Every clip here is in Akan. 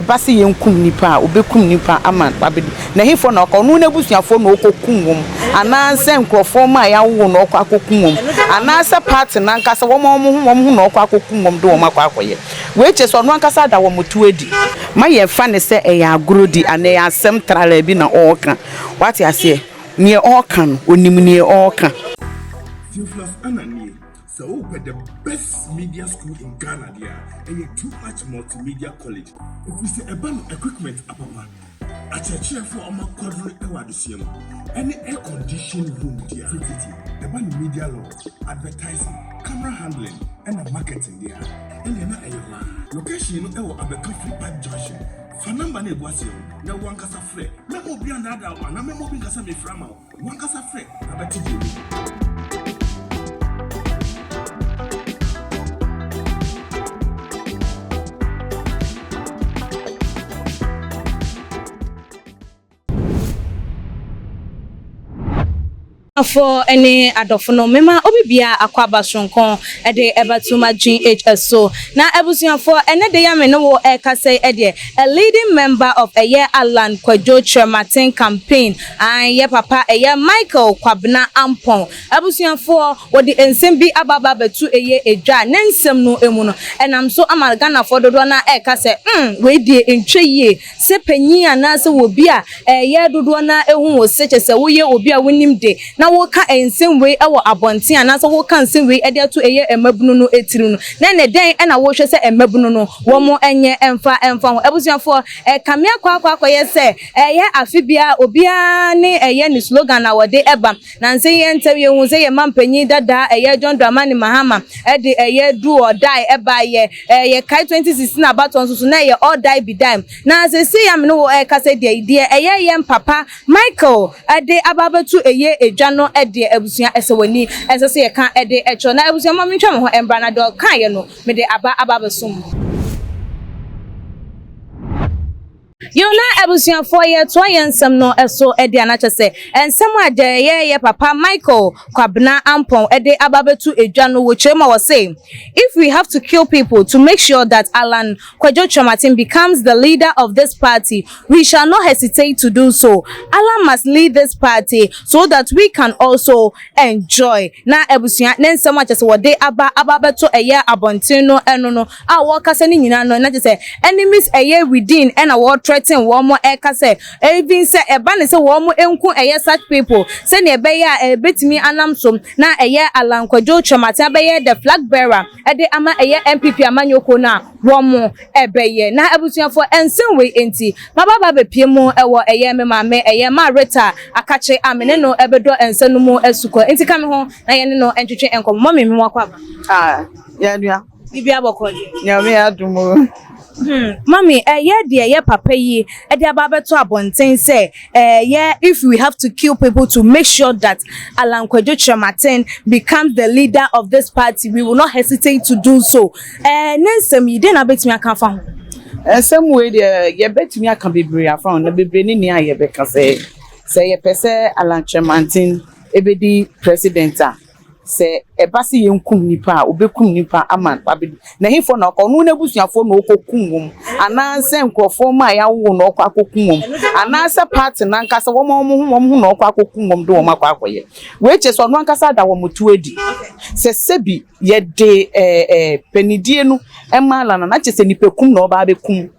basi yenkum nipa obekum nipa ama babedi na hefo na okonu na busuafo na okokum wom ananse nkrofo ma ya wo na okwa akokum wom ananse party na nkasa wom na okwa akokum wom do wom akwa akoye weche so no nkasa da wom tuadi ma ye fa ne se eya agrodi ana ya asem trala bi na oka what ya say ne oka no onim ne oka so we're the best media school in Ghana there, and you're too much multimedia college. If we say a band equipment up a chair for a quadrant any air conditioned room there, a band media law, advertising, camera handling, and marketing there. And you're not a location you know a coffee pipe junction. For number negotiation, no one can suffer. No more be another one, no more being a semi frama. One can suffer. I bet you. For any adofono mema obibia akwaba sonkon ede ebatuma GHS so na ebusian for ene de yame no wo ekase ede a leading member of a year Allan Kyeremanteng campaign and ye papa a year Michael Kwabena Ampon ebusian for wo de ensem bi ababa betu eye edwa nensem no emu no enam so amalgana for dodo na ekase we die entwe ye se panyi anase wo bia ye dodo na ehun wo seche se wo ye obi a wonim de na woka ensem we ewo abonten anase woka ensem we ede ato eye emabunu no etiri no na ne den na wo hwe se emabunu no wo mo enye emfa ho ebusuafo kamia kwa ye se ye afibia obia ne eye ni slogan na wode eba na nse ye ntawie hu se ye mampanyi dada eye John Dramani Mahama ede eye do or die eba ye kai 2016 abaton so na ye all die be die na se se ya me no kase de eye ye papa Michael ade ababatu eye edwa no ede abusuan esewani esese ye kan ede echo na abusuan ma mentwa me ho embra na do kan ye no me de ababasum Yona ebusian for ye twayansam no eso ede anache se ensem ade ye papa Michael Kwabena Ampon ede ababetu edwa no wo chema was saying if we have to kill people to make sure that Allan Kyeremanteng becomes the leader of this party, we shall not hesitate to do so. Allan must lead this party so that we can also enjoy. Na ebusian nensem ache se wo de ababetu eye abontino eno no a wo kasa ni nyina no na je se enemies eye within and a threaten womo ekase even say eba ne say womo enku eye such people say ne ebe ya betimi anamsom na eye Allan Kyeremanteng ebe the flag bearer ede ama eye NPP amanyoko na womo ebe na abusuafo ensen we enti mababa bepiemu ewo eye memame eye mareta akache amene no ebedo ensenu mu esuko enti kame ho na ye ne no entwetwe enkom mo memi wakwaba ya nua bibia bokoje nyame adumo Mommy, ye papa ye, ababeto abonten say, if we have to kill people to make sure that Allan Kyeremanteng becomes the leader of this party, we will not hesitate to do so. Nensem, you didn't bet me a confirm. Some way there, ye bet me I can be brave. I found the baby near ye because say ye pese Allan Kyeremanteng, ebedi presidenta. Se ebasi yenkum nipa obekum nipa aman babedi na hefo na okonu na busuafo na okokum wom ananse nkrofo ma ya wo na okwa akokum wom ananse party na nkasa wom na okwa akokum wom do wom akwa akoye weche so no nkasa da wom tuadi se sebi ye de penidie no emala na chese nipekum na oba abekum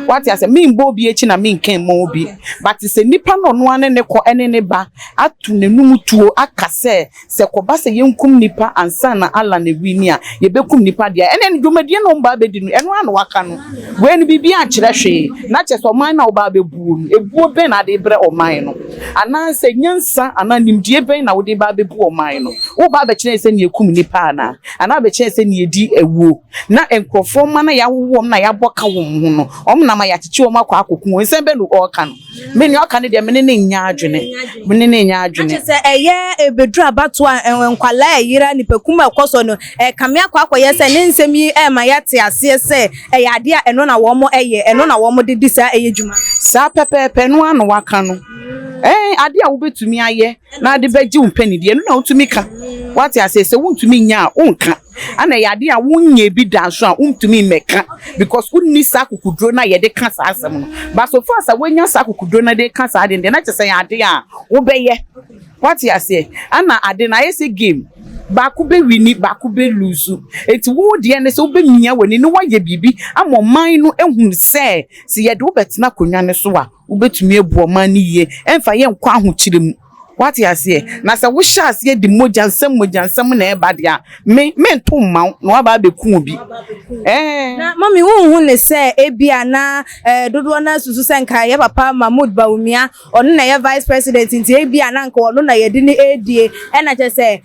what you say me mbo bi echi na me nken mo bi but se nipa no no ane ne ko ene ne ba atu ne numutuo akase se ko ba se yenkum nipa ansa na Allan na wini a ye bekum nipa dia ene ne dwumadie no mba bedi no eno anu waka no we no bibia a kire hwe na che so man na oba bebuo no ebuo ben na de bre oman no ana se nyansa ana nimdie ben na wo de ba bebuo oman no wo ba be kire se ne ekum nipa na ana be kire se ne edi ewuo na enkrofo ma na ya wowom na ya boka wom ho omna ma yachichi o makwa akokun ensembe no oka no me ni oka ne de me ne nya adwene se eye ebedu abato enkwala eyira nipakum akoso no kamia kwakoye se ne nsem yi ma yate ase se ade a eno na wo mo eno na wo mo de disa eye djuma sa pepepe no anu waka no ade a wo betumi aye na ade beji umpani de no na utumi ka what you say se wontumi nya onka ana yade a wonye bi da so a untumi meka because unni sa kokudro na yede ka sa asem no but so far sa wonya sa kokudro na de ka sa ade na kyese yade a wo beye what you say ana ade na yese game baako be wini baako be lose eti wo de ne se wo be mia wani no waye bibi amoman no ehun se yede wo betena konwa ne so a wo betumi ebu oman ni ye emfa ye nkwa ahokyirem what you say na se wo sha ase di mojansam na e ba de a me nto ma no aba be ku obi na mami wo hu ne se ebia na dodo na susu senka ye papa Mahmoud Bawumia ono na ye vice president nti ebia na nka ono na ye di ni edie e na che se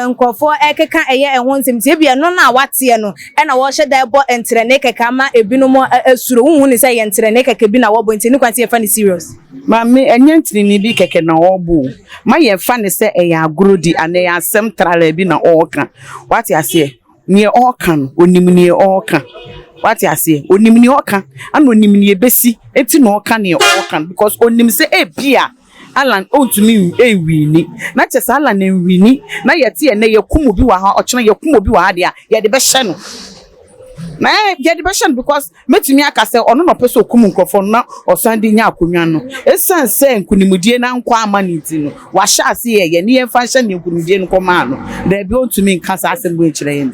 nkofo ekeka eye ehonsem nti ebia no na awate no e na wo hye da ebo entrene keka ma ebinom asuro wo hu ne se ye entrene keka bi na wo bo nti ni kwanti ye fa ni serious mami enye ntini ni bi keke na obu ma ye fa ne se eya agrodi ane ya asem trala bi na oka what you say nie okan onim nie oka what you say onim nie oka ana onim nie besi eti na oka nie okan because onim se ebia Allan ontumi ewini na chesa Allan enwini na yete na yakumu bi wa ha ochena yakumu bi wa ha dia ye de be hye no na ye de be hye because metumi aka se ono no pese okumu nkofo na osande nya akonwa no esan se nkunimudie na nkwa amaniti no wa hye ase ye ne ye fa hye ne nkunimudie no koma no da bi ontumi nka sa asem bo ekire yen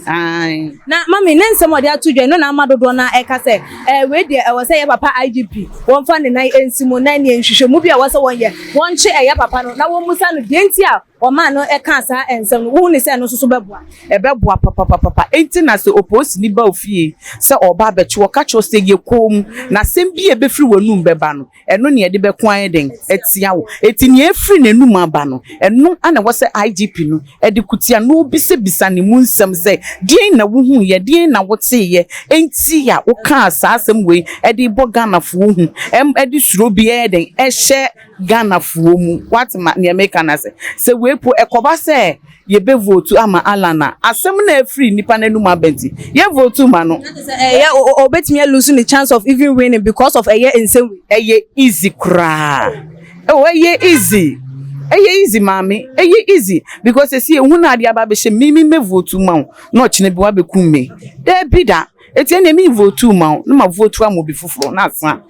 na mami ne nsem ode atudwe no na amadodo na eka se we de wo se ye papa IGP won fa ne nan ensimo na ne nhwehwemu bi a wo se won ye won che ye papa no na wo musa no de nti a o ma no eka sa ensem no wo ne se no soso beboa beboa papa enti na se oposi ni ba ofie se oba bechi wo ka cho se ye kom na sem bi e befiri wanum beba no eno ne de be kwan den etia wo eti ne efiri nanum aba no eno ana wo se IGP no e de kutia no obi se bisa ne mu nsem se dien na wo hu ye dien na wo te ye enti ya wo ka sa asem we e de bo Ghana fo hu e de suro bi e den e hye Ghana fo mu what ma ne make na se we po ekoba se ye be vote ama Allan asem na efiri nipa nanum abenti ye vote ma no ye obetimi lose the chance of even winning because of insane easy kra eye easy mami easy because see ehun na ade aba be hye me vote ma no chine bi wa be kume da bi da eti na mi vote ma no ma vote am obi fufuro na asa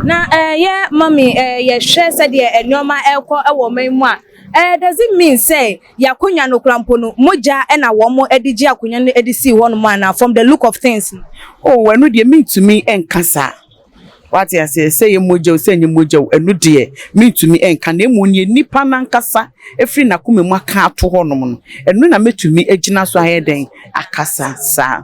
na ye mami ye hwe se de enoma ekọ ewo manmu a does it mean say yakunya no krampo no moja e na wo mo edigi akunya no edisi ho no man from the look of things oh wenu de mean to me enkasa what you say ye moja say nye moja enu de mean to me enka na emu nie nipa na nkasa efri na kuma mu aka ato ho no no enu na metumi agina so ayeden akasa sa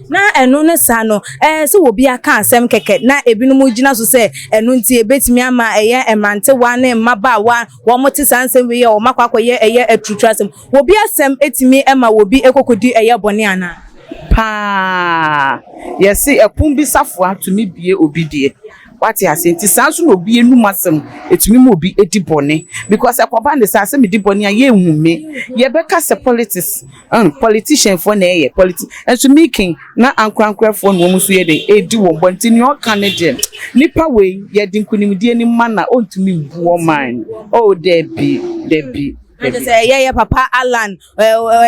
na enu ne sa no se wo bi aka asem keke na ebinum gina so se enu nti ebetimi ama eye emante wa na maba wa wo mote sansem we ye wo makwakoye eye atrutu asem wo bi asem etimi ema wo bi ekokodi eye bone ana pa yes epun bi safo to me bie obidie what you say nti sanso no obi enum asem etumi mo obi edibone because akoba ne sanse me dibone a ye hume ye beka se politician for na ye and to making na ankwankwa for no musu ye de edi wo bonti ni o kan de nipa we ye dinkunimdie ni mana ontumi buo man oh debi ye papa Allan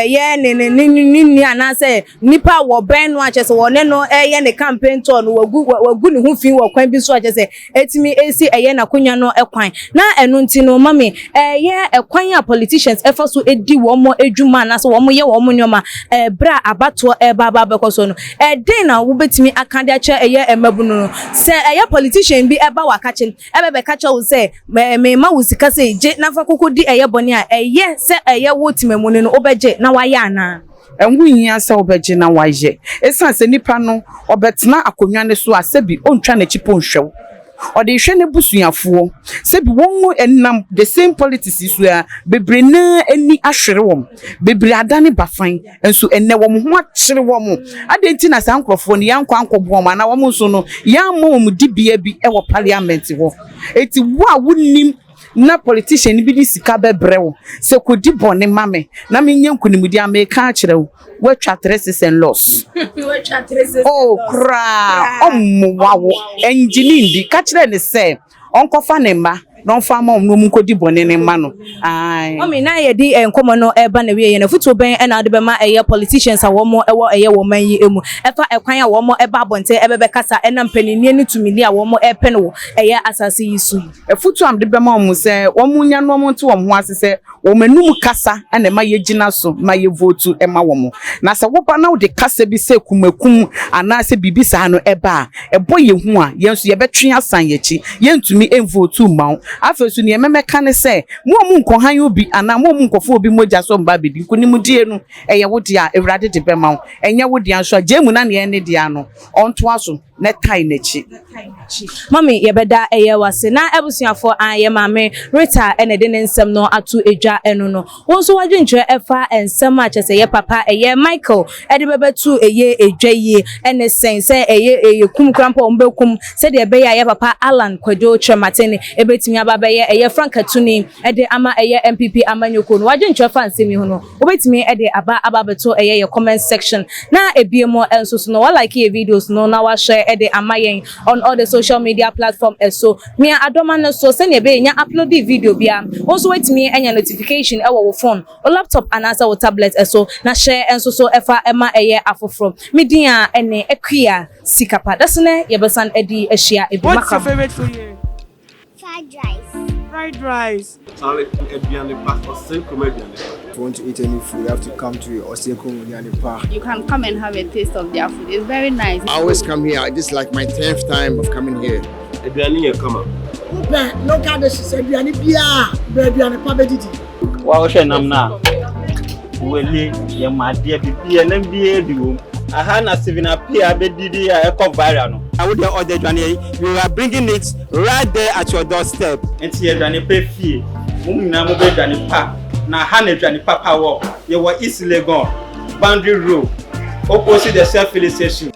ye ni anase nipa wo ben no achese wo ne no ye ne campaign tour no wagu ne hu fin wo kwan bi so achese etimi esi ye na konya no ekwan na enu nti no mami ye ekwan a politicians efa so edi wo mo edwuma na so wo mo ye wo mo nyoma bra abato baba bekoso no den na wo betimi akande ache ye emabu no se ye politician bi eba wakache ebebe kache wo se me ma wo sika se je na fa kokodi ye boni a ye se eye wotimemu no obeje na waye ana enwu hia se obeje na waye esan se nipa no obetena akonwa ne so asebi ontwa na chipo nhwew ode hwe ne busuafo sebi won enam the same politics so a bebre na ani ahwere wom bebre adane bafan enso enne wom ho akyere wom adenti na sankrofo ne yankwa ankobo ma na wom so no yamma wom dibia bi e wo parliament ho eti wo a wonim na politician bi di sika bebrewo se kodi bone mame na menye nkunimudi ameka akire wo twa 3 loss oh kra omwawo engineer ndi ka kire ne se onkofa ne mba don't farm on no munkodi bonene mano. Aye. Mommy na ye di enkomo no eba na we ye na futu ben e na de be ma eye politicians a wo mo ewo eye wo man yi emu. Efa ekwan a wo mo eba bonte ebebe kasa enam panini ni tumili a wo mo epe no eye asase yisu. Futu am de be ma omu se wo munya no mo nto wo ho ase se wo manum kasa na ma ye gina so ma ye vote e ma wo mo. Na se wo ba na wo de kasa bi se kumakum ana se bibisa no eba ebo ye hu a ye nso ye betwe asan ye chi ye ntumi envote ma wo. Afesu ne memeka ne se mo nko han obi ana mo nkofo obi moja so mba bedi kunim die no eye wo dia ewrade de be ma wo enye wo dia so jemu na ne dia no onto aso ne tai na chi. Mommy yebeda eye wase na ebusuafo aye mame Rita ene de nsem no atu edwa eno no wonso wadwenche efa ensem a chese ye papa eye Michael ede bebetu eye edwaye ene sense eye kum krampo ombekum se de be ya ye papa Allan Kwadwo Kyeremanteng ebetimi ababa ye eye Frankatuni ede ama eye NPP amanyoko no wadwenche fa nsemi ho no obetimi ede ababeto eye ye comment section na ebiemo enso so no wa like ye videos no na wa share ede amayen on all the social media platform so me adoma no so se ne be nya upload the video bia also wait me enya notification e wo phone or laptop and answer or tablet so na share enso so efa ema eye afofro me din a ene ekua sikapa that's ne ye besan edi ehia ebi maka. What's your favorite food here? Fried rice. Fried rice. Charlie, if you want to eat any food, you have to come to Osekum Park. You can come and have a taste of their food. It's very nice. I always come here. This is like my 10th time of coming here. Local dishes, Ebiani Bia, Ebiani Pabedidi. Wow, Shenamna. Wele, your my dear BB and MBA. I had a 7 appear bedidi eco viral. I would order Johnny. You are bringing it right there at your doorstep. And see a Johnny pay fee. Mumina mobile Johnny Park. Na Hane Johnny Papa walk. You were easily gone. Boundary road. Opposite the self-filling station.